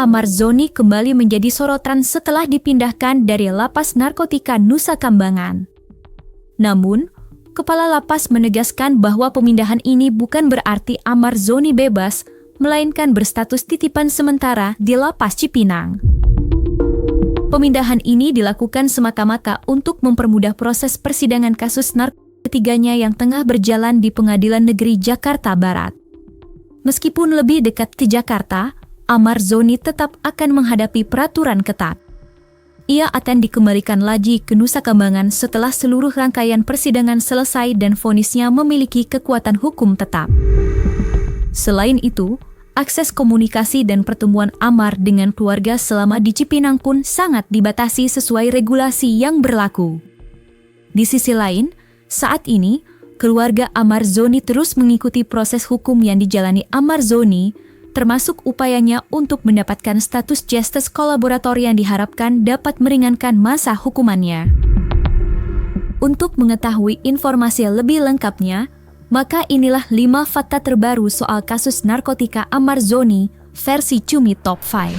Amar Zoni kembali menjadi sorotan setelah dipindahkan dari Lapas Narkotika Nusa Kambangan. Namun, Kepala Lapas menegaskan bahwa pemindahan ini bukan berarti Amar Zoni bebas, melainkan berstatus titipan sementara di Lapas Cipinang. Pemindahan ini dilakukan semata-mata untuk mempermudah proses persidangan kasus narkotika ketiganya yang tengah berjalan di Pengadilan Negeri Jakarta Barat. Meskipun lebih dekat ke Jakarta, Amar Zoni tetap akan menghadapi peraturan ketat. Ia akan dikembalikan lagi ke Nusa Kambangan setelah seluruh rangkaian persidangan selesai dan vonisnya memiliki kekuatan hukum tetap. Selain itu, akses komunikasi dan pertemuan Amar dengan keluarga selama di Cipinang pun sangat dibatasi sesuai regulasi yang berlaku. Di sisi lain, saat ini, keluarga Amar Zoni terus mengikuti proses hukum yang dijalani Amar Zoni, termasuk upayanya untuk mendapatkan status justice kolaborator yang diharapkan dapat meringankan masa hukumannya. Untuk mengetahui informasi lebih lengkapnya, maka inilah 5 fakta terbaru soal kasus narkotika Amar Zoni versi Cumi Top 5.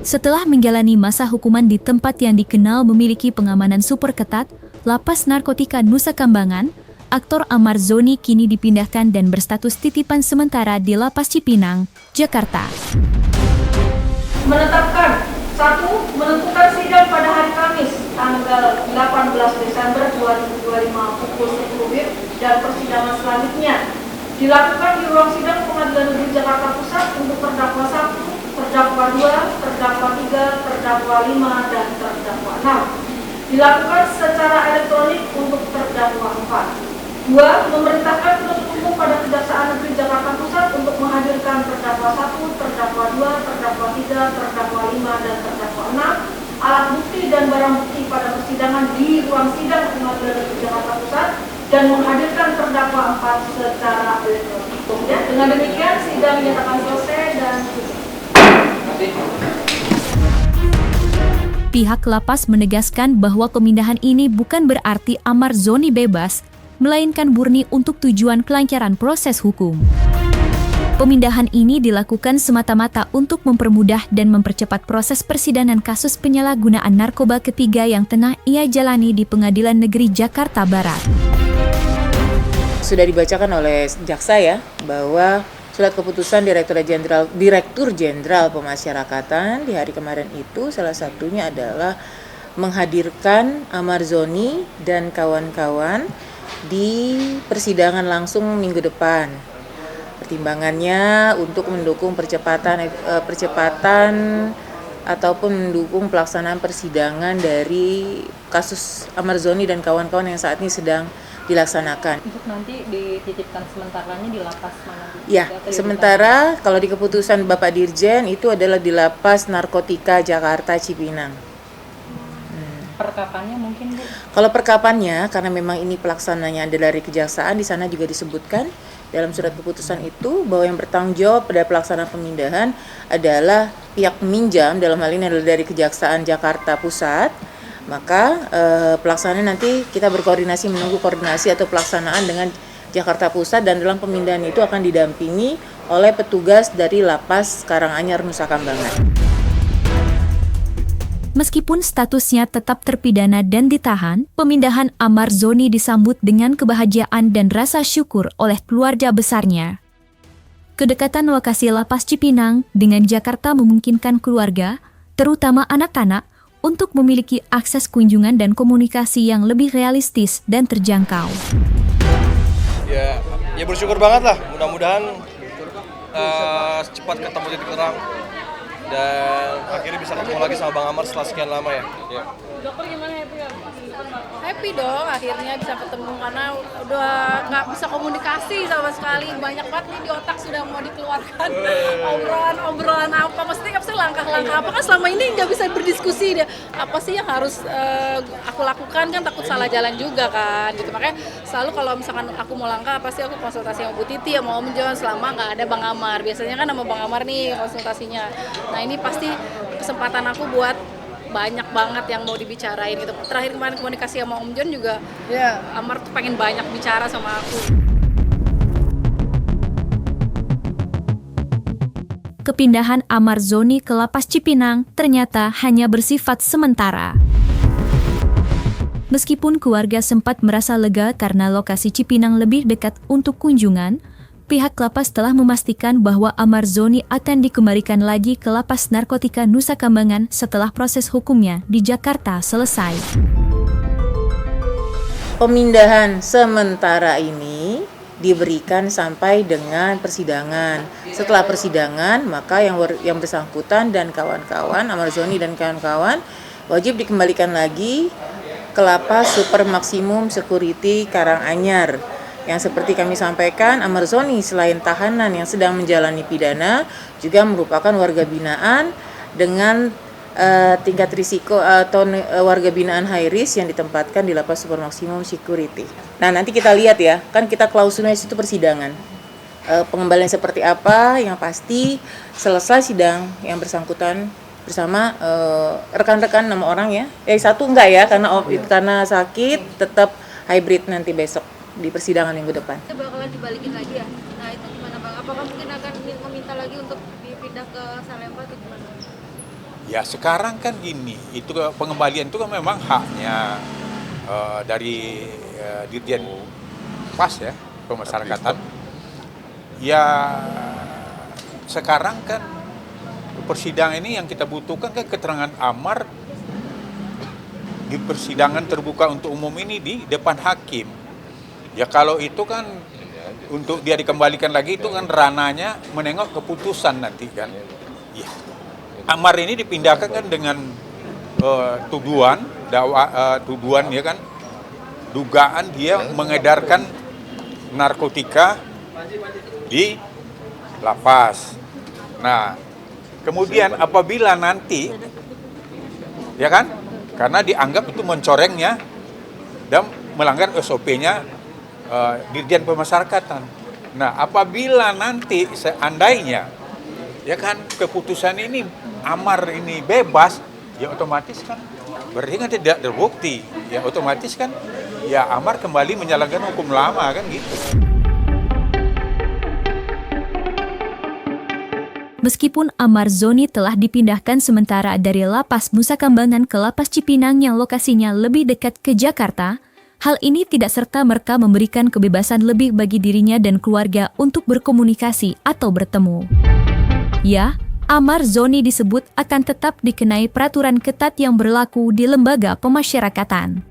Setelah menjalani masa hukuman di tempat yang dikenal memiliki pengamanan super ketat, Lapas Narkotika Nusa Kambangan, aktor Amar Zoni kini dipindahkan dan berstatus titipan sementara di Lapas Cipinang, Jakarta. Menetapkan 1. Menentukan sidang pada hari Kamis, tanggal 18 Desember 2025 pukul 10 WIB dan persidangan selanjutnya dilakukan di ruang sidang Pengadilan Negeri Jakarta Pusat untuk terdakwa 1, terdakwa 2, terdakwa 3, terdakwa 5, dan terdakwa 6. Dilakukan secara elektronik untuk terdakwa 4. 2. Memerintahkan penuntut umum pada Kejaksaan Negeri Jakarta Pusat untuk menghadirkan terdakwa 1, terdakwa 2, terdakwa 3, terdakwa 5, dan terdakwa 6 alat bukti dan barang bukti pada persidangan di ruang sidang Pengadilan Negeri Jakarta Pusat dan menghadirkan terdakwa 4 secara elektronik. Ya, dengan demikian sidang dinyatakan selesai dan Pihak lapas menegaskan bahwa pemindahan ini bukan berarti Amar Zoni bebas, melainkan murni untuk tujuan kelancaran proses hukum. Pemindahan ini dilakukan semata-mata untuk mempermudah dan mempercepat proses persidangan kasus penyalahgunaan narkoba ketiga yang tengah ia jalani di Pengadilan Negeri Jakarta Barat. Sudah dibacakan oleh jaksa ya, bahwa surat keputusan Direktur Jenderal Pemasyarakatan di hari kemarin itu salah satunya adalah menghadirkan Amar Zoni dan kawan-kawan di persidangan langsung minggu depan. Pertimbangannya untuk mendukung percepatan ataupun mendukung pelaksanaan persidangan dari kasus Amar Zoni dan kawan-kawan yang saat ini sedang dilaksanakan. Untuk nanti dititipkan sementaranya di lapas mana? Ya, sementara kalau di keputusan Bapak Dirjen itu adalah di Lapas Narkotika Jakarta Cipinang. Perkapannya mungkin, Bu? Kalau perkapannya, karena memang ini pelaksananya adalah dari kejaksaan, di sana juga disebutkan dalam surat keputusan itu bahwa yang bertanggung jawab pada pelaksanaan pemindahan adalah pihak peminjam, dalam hal ini adalah dari Kejaksaan Jakarta Pusat. Maka pelaksanaan nanti kita berkoordinasi, menunggu koordinasi atau pelaksanaan dengan Jakarta Pusat, dan dalam pemindahan itu akan didampingi oleh petugas dari Lapas Karanganyar Nusa Kambangan. Meskipun statusnya tetap terpidana dan ditahan, pemindahan Amar Zoni disambut dengan kebahagiaan dan rasa syukur oleh keluarga besarnya. Kedekatan lokasi Lapas Cipinang dengan Jakarta memungkinkan keluarga, terutama anak-anak, untuk memiliki akses kunjungan dan komunikasi yang lebih realistis dan terjangkau. Ya bersyukur banget lah, mudah-mudahan cepat ketemu titik terang dan akhirnya bisa ketemu lagi sama Bang Amar setelah sekian lama ya. Dokter gimana, happy nggak? Happy dong, akhirnya bisa ketemu karena udah nggak bisa komunikasi sama sekali. Banyak banget nih di otak sudah mau dikeluarkan obrolan apa, maksudnya apa sih langkah-langkah apa, kan selama ini nggak bisa berdiskusi deh. Apa sih yang harus aku lakukan, kan takut salah jalan juga kan gitu. Makanya selalu kalau misalkan aku mau langkah, pasti aku konsultasi sama Bu Titi ya, mau Om John, selama nggak ada Bang Amar. Biasanya kan sama Bang Amar nih konsultasinya. Nah ini pasti kesempatan aku buat banyak banget yang mau dibicarain gitu. Terakhir kemarin komunikasi sama Om John juga, Amar tuh pengen banyak bicara sama aku. kepindahan Amar Zoni ke Lapas Cipinang ternyata hanya bersifat sementara. Meskipun keluarga sempat merasa lega karena lokasi Cipinang lebih dekat untuk kunjungan, pihak lapas telah memastikan bahwa Amar Zoni akan dikembalikan lagi ke Lapas Narkotika Nusa Kambangan setelah proses hukumnya di Jakarta selesai. Pemindahan sementara ini diberikan sampai dengan persidangan. Setelah persidangan, maka yang bersangkutan dan kawan-kawan, Amar Zoni dan kawan-kawan, wajib dikembalikan lagi ke Lapas Super Maksimum Security Karanganyar. Yang seperti kami sampaikan, Amar Zoni selain tahanan yang sedang menjalani pidana, juga merupakan warga binaan dengan tingkat risiko atau warga binaan high risk yang ditempatkan di Lapas Super Maksimum Security. Nah, nanti kita lihat ya, kan kita klausulnya itu persidangan. Pengembalian seperti apa, yang pasti selesai sidang yang bersangkutan bersama rekan-rekan 6 orang ya. Satu enggak ya, karena sakit, tetap hybrid nanti besok di persidangan minggu depan. Bakalan dibalikin lagi ya. Nah, itu gimana Bang? Apakah mungkin akan meminta lagi untuk dipindah ke Salemba atau gimana? Ya sekarang kan gini, itu pengembalian itu kan memang haknya dari Dirjen Pas ya, Pemasyarakatan. Ya sekarang kan persidangan ini yang kita butuhkan kan keterangan Amar di persidangan terbuka untuk umum ini di depan hakim. Ya kalau itu kan untuk dia dikembalikan lagi itu kan ranahnya menengok keputusan nanti kan. Ya. Amar ini dipindahkan kan dengan tuduhan ya kan, dugaan dia mengedarkan narkotika di lapas. Nah, kemudian apabila nanti, ya kan, karena dianggap itu mencorengnya dan melanggar SOP-nya Dirjen Pemasyarakatan. Nah, apabila nanti seandainya, ya kan, keputusan ini Amar ini bebas, ya otomatis kan berarti kan tidak terbukti, ya otomatis kan ya Amar kembali menjalankan hukum lama kan gitu. Meskipun Amar Zoni telah dipindahkan sementara dari Lapas Nusa Kambangan ke Lapas Cipinang yang lokasinya lebih dekat ke Jakarta, hal ini tidak serta-merta memberikan kebebasan lebih bagi dirinya dan keluarga untuk berkomunikasi atau bertemu. Ya, Amar Zoni disebut akan tetap dikenai peraturan ketat yang berlaku di lembaga pemasyarakatan.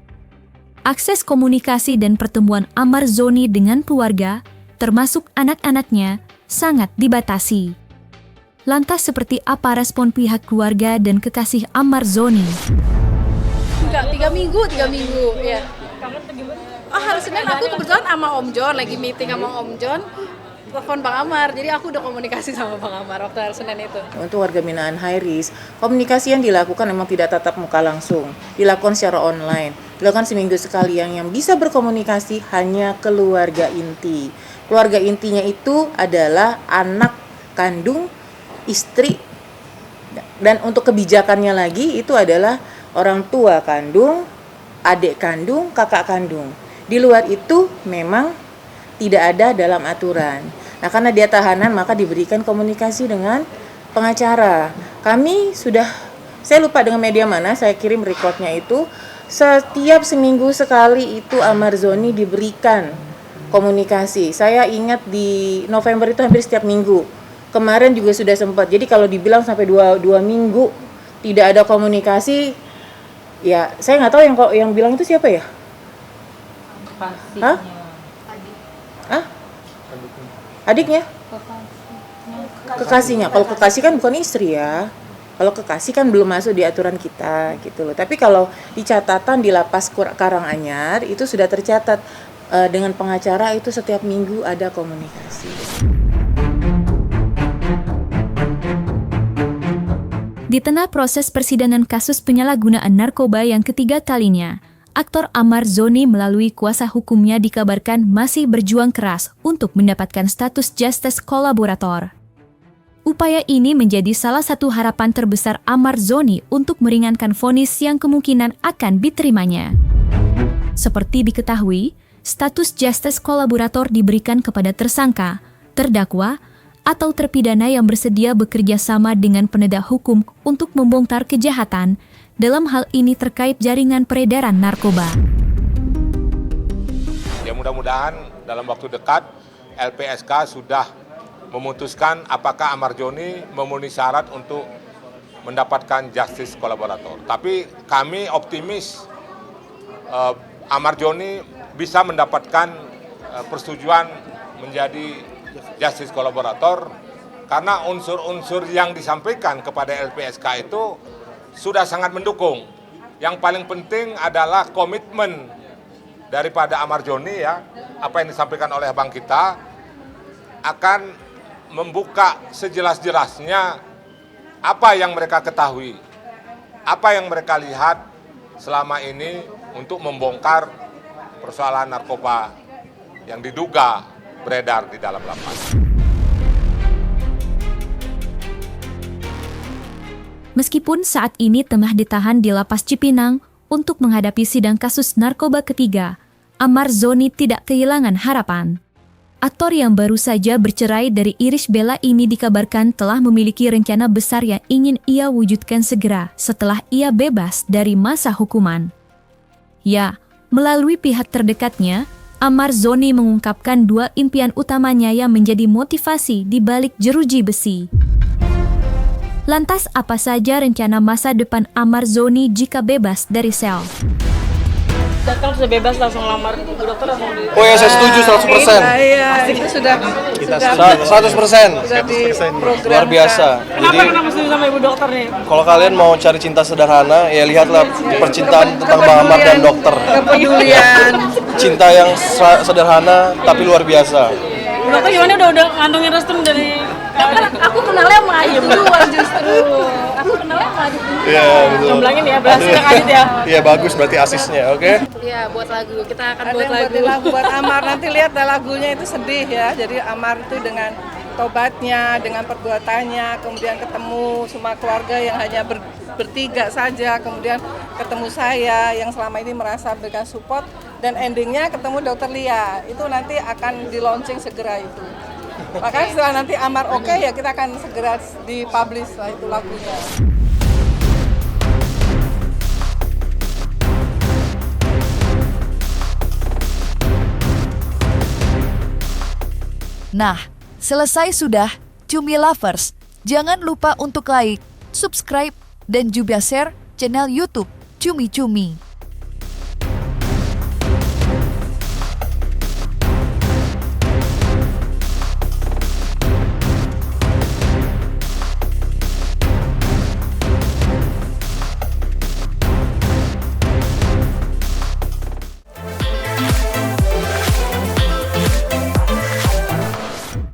Akses komunikasi dan pertemuan Amar Zoni dengan keluarga, termasuk anak-anaknya, sangat dibatasi. Lantas seperti apa respon pihak keluarga dan kekasih Amar Zoni? Enggak, 3 minggu ya. Hari Senin aku kebetulan sama Om John, lagi meeting sama Om John, telepon Bang Amar, jadi aku udah komunikasi sama Bang Amar waktu hari Senin itu. Untuk warga binaan high risk, komunikasi yang dilakukan memang tidak tatap muka langsung, dilakukan secara online, dilakukan seminggu sekali. Yang bisa berkomunikasi hanya keluarga inti. Keluarga intinya itu adalah anak kandung, istri, dan untuk kebijakannya lagi itu adalah orang tua kandung, adik kandung, kakak kandung. Di luar itu memang tidak ada dalam aturan. Nah, karena dia tahanan maka diberikan komunikasi dengan pengacara. Saya lupa dengan media mana, saya kirim recordnya itu, setiap seminggu sekali itu Amar Zoni diberikan komunikasi. Saya ingat di November itu hampir setiap minggu. Kemarin juga sudah sempat. Jadi kalau dibilang sampai 2 minggu tidak ada komunikasi, ya saya nggak tahu yang bilang itu siapa ya? Hah? Adiknya? Kekasihnya. Kalau kekasih kan bukan istri ya. Kalau kekasih kan belum masuk di aturan kita gitu loh. Tapi kalau di catatan di Lapas Karanganyar itu sudah tercatat dengan pengacara itu setiap minggu ada komunikasi. Di tengah proses persidangan kasus penyalahgunaan narkoba yang ketiga kalinya, aktor Amar Zoni melalui kuasa hukumnya dikabarkan masih berjuang keras untuk mendapatkan status justice kolaborator. Upaya ini menjadi salah satu harapan terbesar Amar Zoni untuk meringankan vonis yang kemungkinan akan diterimanya. Seperti diketahui, status justice kolaborator diberikan kepada tersangka, terdakwa, atau terpidana yang bersedia bekerja sama dengan penegak hukum untuk membongkar kejahatan, dalam hal ini terkait jaringan peredaran narkoba. Ya mudah-mudahan dalam waktu dekat LPSK sudah memutuskan apakah Amar Joni memenuhi syarat untuk mendapatkan justice kolaborator. Tapi kami optimis Amar Joni bisa mendapatkan persetujuan menjadi justice kolaborator karena unsur-unsur yang disampaikan kepada LPSK itu sudah sangat mendukung. Yang paling penting adalah komitmen daripada Amar Joni, ya, apa yang disampaikan oleh abang kita akan membuka sejelas-jelasnya apa yang mereka ketahui, apa yang mereka lihat selama ini untuk membongkar persoalan narkoba yang diduga beredar di dalam lapas. Meskipun saat ini tengah ditahan di Lapas Cipinang untuk menghadapi sidang kasus narkoba ketiga, Amar Zoni tidak kehilangan harapan. Aktor yang baru saja bercerai dari Irish Bella ini dikabarkan telah memiliki rencana besar yang ingin ia wujudkan segera setelah ia bebas dari masa hukuman. Ya, melalui pihak terdekatnya, Amar Zoni mengungkapkan dua impian utamanya yang menjadi motivasi di balik jeruji besi. Lantas apa saja rencana masa depan Amar Zoni jika bebas dari sel? Kan sudah bebas langsung lamar Bu Dokter langsung di... Oh ya, saya setuju 100%. Iya, itu sudah 100%. Luar biasa. Kenapa setuju sama Ibu Dokter nih? Kalau kalian mau cari cinta sederhana, ya lihatlah percintaan tentang Bang Amar dan dokter. kepedulian. Cinta yang sederhana tapi luar biasa. Bu Dokter gimana udah ngantongin restu dari... Aku kenalnya sama Adit duluan justru. Aku kenalnya sama Adit duluan. Iya, betul. Jomblangin ya, berhasil Adit ya. Iya, bagus berarti asisnya, oke? Iya, buat lagu. Kita akan Ada buat yang lagu. buatin lagu buat Amar, nanti lihat lagunya itu sedih ya. Jadi Amar itu dengan tobatnya, dengan perbuatannya, kemudian ketemu semua keluarga yang hanya bertiga saja, kemudian ketemu saya yang selama ini merasa memberikan support, dan endingnya ketemu Dokter Lia. Itu nanti akan di launching segera itu. Makanya setelah nanti Amar oke, ya kita akan segera dipublish lah itu lagunya. Nah, selesai sudah Cumi Lovers. Jangan lupa untuk like, subscribe, dan juga share channel YouTube Cumi Cumi.